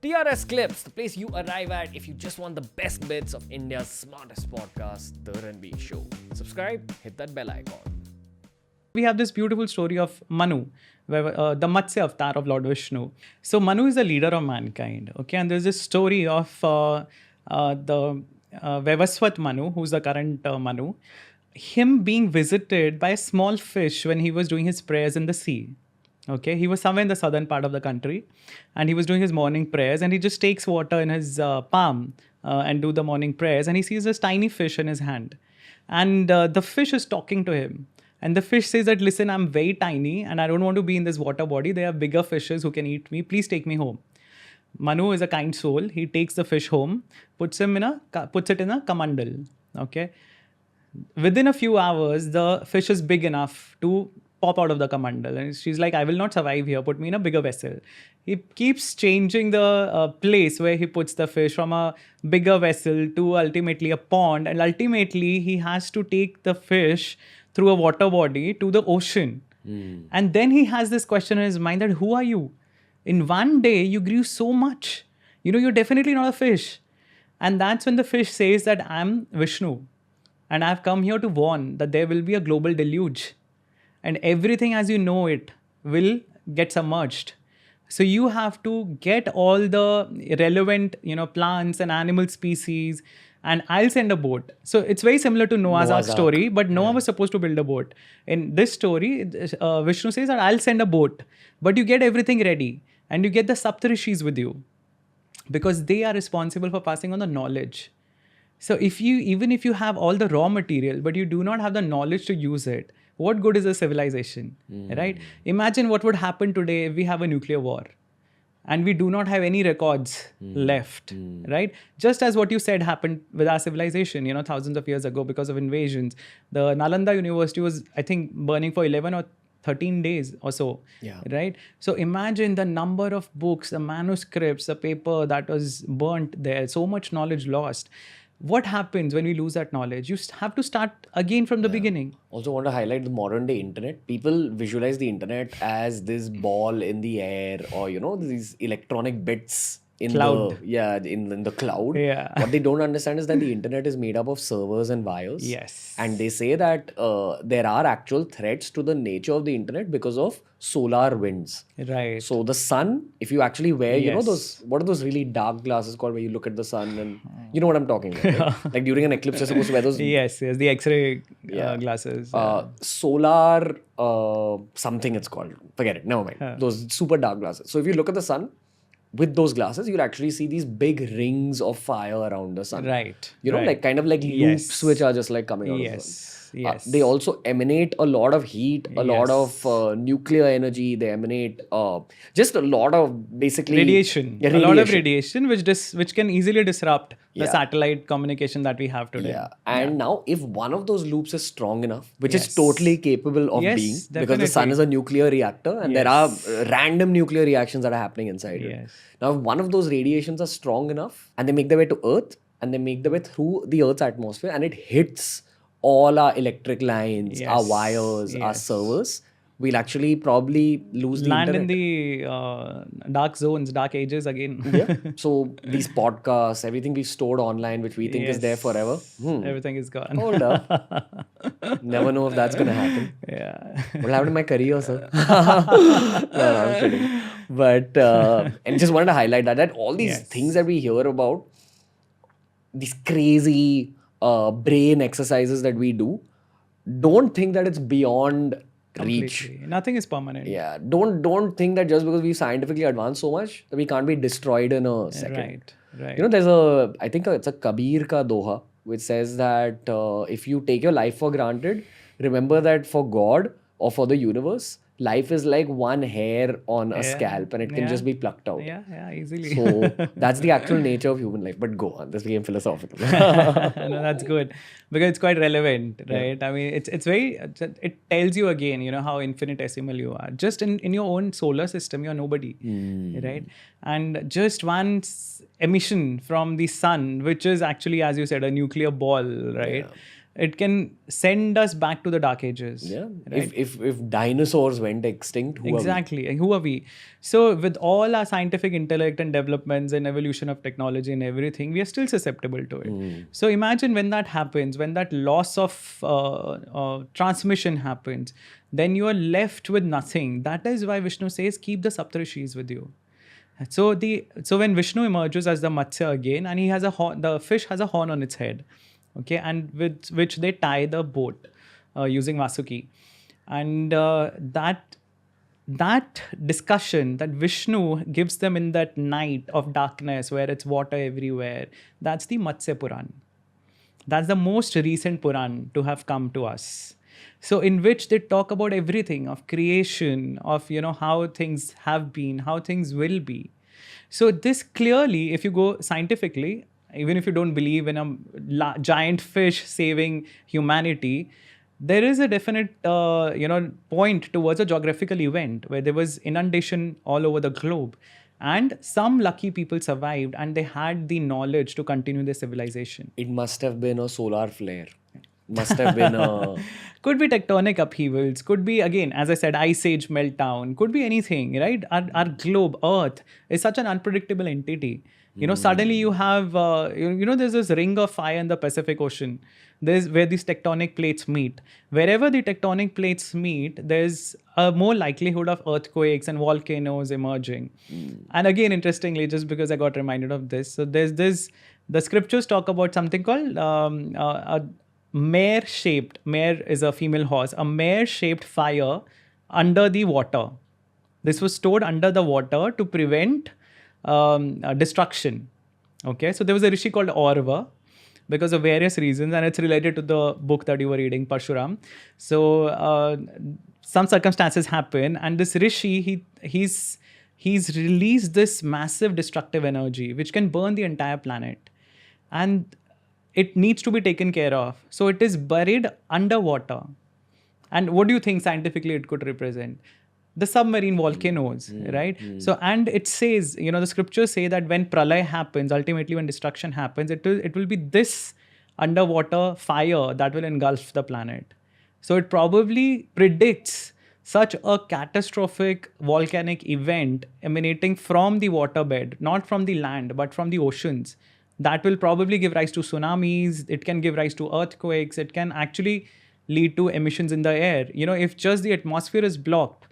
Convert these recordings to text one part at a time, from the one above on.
TRS Clips, the place you arrive at if you just want the best bits of India's smartest podcast, The Ranveer Show. Subscribe, hit that bell icon. We have this beautiful story of Manu, the Matsya avatar of Lord Vishnu. So Manu is the leader of mankind, okay? And there's this story of the Vivaswat Manu, who's the current Manu, him being visited by a small fish when he was doing his prayers in the sea. Okay, he was somewhere in the southern part of the country, and he was doing his morning prayers, and he just takes water in his palm and do the morning prayers, and he sees this tiny fish in his hand, and the fish is talking to him, and the fish says that, listen, I'm very tiny, and I don't want to be in this water body. There are bigger fishes who can eat me. Please take me home. Manu is a kind soul. He takes the fish home, puts it in a kamandal. Okay, within a few hours, the fish is big enough to pop out of the kamandal, and she's like, I will not survive here, put me in a bigger vessel. He keeps changing the place where he puts the fish from a bigger vessel to ultimately a pond, and ultimately he has to take the fish through a water body to the ocean. And then he has this question in his mind that, who are you? In one day you grew so much, you're definitely not a fish. And that's when the fish says that, I'm Vishnu, and I've come here to warn that there will be a global deluge, and everything as you know it will get submerged. So you have to get all the relevant, plants and animal species, and I'll send a boat. So it's very similar to Noah's Ark story, but Noah was supposed to build a boat. In this story, Vishnu says that I'll send a boat, but you get everything ready, and you get the Saptarishis with you, because they are responsible for passing on the knowledge. So even if you have all the raw material, but you do not have the knowledge to use it, what good is a civilization, right? Imagine what would happen today if we have a nuclear war and we do not have any records left, right? Just as what you said happened with our civilization, thousands of years ago because of invasions. The Nalanda University was, I think, burning for 11 or 13 days or so, right? So imagine the number of books, the manuscripts, the paper that was burnt there, so much knowledge lost. What happens when we lose that knowledge? You have to start again from the beginning. Also want to highlight the modern day internet. People visualize the internet as this ball in the air, or these electronic bits in Cloud. in the cloud. Yeah. What they don't understand is that the internet is made up of servers and wires. Yes. And they say that there are actual threats to the nature of the internet because of solar winds. Right. So the sun, if you actually wear, Yes. what are those really dark glasses called where you look at the sun and you know what I'm talking about, right? Like during an eclipse, you're supposed to wear those. Yes, the X-ray glasses. Solar something it's called. Forget it. Never mind. Those super dark glasses. So if you look at the sun with those glasses, you'll actually see these big rings of fire around the sun. Right. Like kind of like loops which are just like coming out of the sun. Yes. They also emanate a lot of heat, a lot of nuclear energy. They emanate just a lot of basically radiation. Yeah, A lot of radiation which can easily disrupt the Yeah. satellite communication that we have today. Yeah. And now if one of those loops is strong enough, which is totally capable of Yes, being, because the sun definitely. is a nuclear reactor and there are random nuclear reactions that are happening inside it. Yes. Now if one of those radiations are strong enough and they make their way to Earth and they make their way through the Earth's atmosphere and it hits all our electric lines, our wires, our servers, we'll actually probably lose the Land internet. in the dark zones, dark ages again. Yeah. So these podcasts, everything we've stored online, which we think is there forever. Everything is gone. Hold up. Never know if that's going to happen. Yeah. What'll happen to my career, sir? No, I'm kidding. But, and just wanted to highlight that all these things that we hear about, these crazy brain exercises that we do, don't think that it's beyond reach. Completely. Nothing is permanent. Yeah. Don't think that just because we've scientifically advanced so much that we can't be destroyed in a second. Right. There's I think it's a Kabir ka doha, which says that if you take your life for granted, remember that for God or for the universe, life is like one hair on a scalp and it can just be plucked out. Yeah, easily. So that's the actual nature of human life. But go on, this became philosophical. No, that's good because it's quite relevant, right? I mean, it's very, it tells you again, how infinitesimal you are. Just in your own solar system, you're nobody, right? And just one emission from the sun, which is actually, as you said, a nuclear ball, right? it can send us back to the dark ages. Yeah. Right? If dinosaurs went extinct, who are we? Exactly. Who are we? So, with all our scientific intellect and developments and evolution of technology and everything, we are still susceptible to it. So, imagine when that happens, when that loss of transmission happens, then you are left with nothing. That is why Vishnu says, keep the Saptarishis with you. So when Vishnu emerges as the Matsya again, and he has a horn, the fish has a horn on its head, okay, and with which they tie the boat using Vasuki, and that discussion that Vishnu gives them in that night of darkness where it's water everywhere, that's the Matsya Puran. That's the most recent Puran to have come to us. So in which they talk about everything of creation, of how things have been, how things will be. So this clearly, if you go scientifically, even if you don't believe in a giant fish saving humanity, there is a definite point towards a geographical event where there was inundation all over the globe. And some lucky people survived and they had the knowledge to continue their civilization. It must have been a solar flare. Must have been a... Could be tectonic upheavals, could be, again, as I said, ice age meltdown, could be anything, right? Our globe, Earth, is such an unpredictable entity. Suddenly you have, there's this ring of fire in the Pacific Ocean. There's where these tectonic plates meet. Wherever the tectonic plates meet, there's a more likelihood of earthquakes and volcanoes emerging. And again, interestingly, just because I got reminded of this, so there's this, the scriptures talk about something called a mare-shaped, mare is a female horse, a mare-shaped fire under the water. This was stored under the water to prevent destruction. Okay, so there was a rishi called Orva because of various reasons, and it's related to the book that you were reading, Parshuram. So some circumstances happen, and this rishi, he's released this massive destructive energy which can burn the entire planet, and it needs to be taken care of. So it is buried underwater. And what do you think scientifically it could represent? The submarine volcanoes, right? So, and it says, the scriptures say that when pralay happens, ultimately when destruction happens, it will be this underwater fire that will engulf the planet. So it probably predicts such a catastrophic volcanic event emanating from the waterbed, not from the land, but from the oceans. That will probably give rise to tsunamis. It can give rise to earthquakes. It can actually lead to emissions in the air. If just the atmosphere is blocked,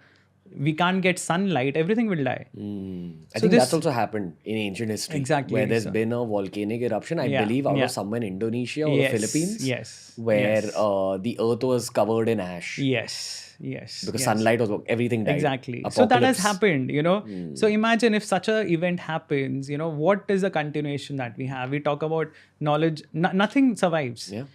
we can't get sunlight, everything will die. I think that's also happened in ancient history. Exactly. Where there's been a volcanic eruption, I believe, out of somewhere in Indonesia or the Philippines. Yes. Where the earth was covered in ash. Yes. Because sunlight was, everything died. Exactly. Apocalypse. So that has happened, So imagine if such an event happens, what is the continuation that we have? We talk about knowledge, nothing survives. Yeah.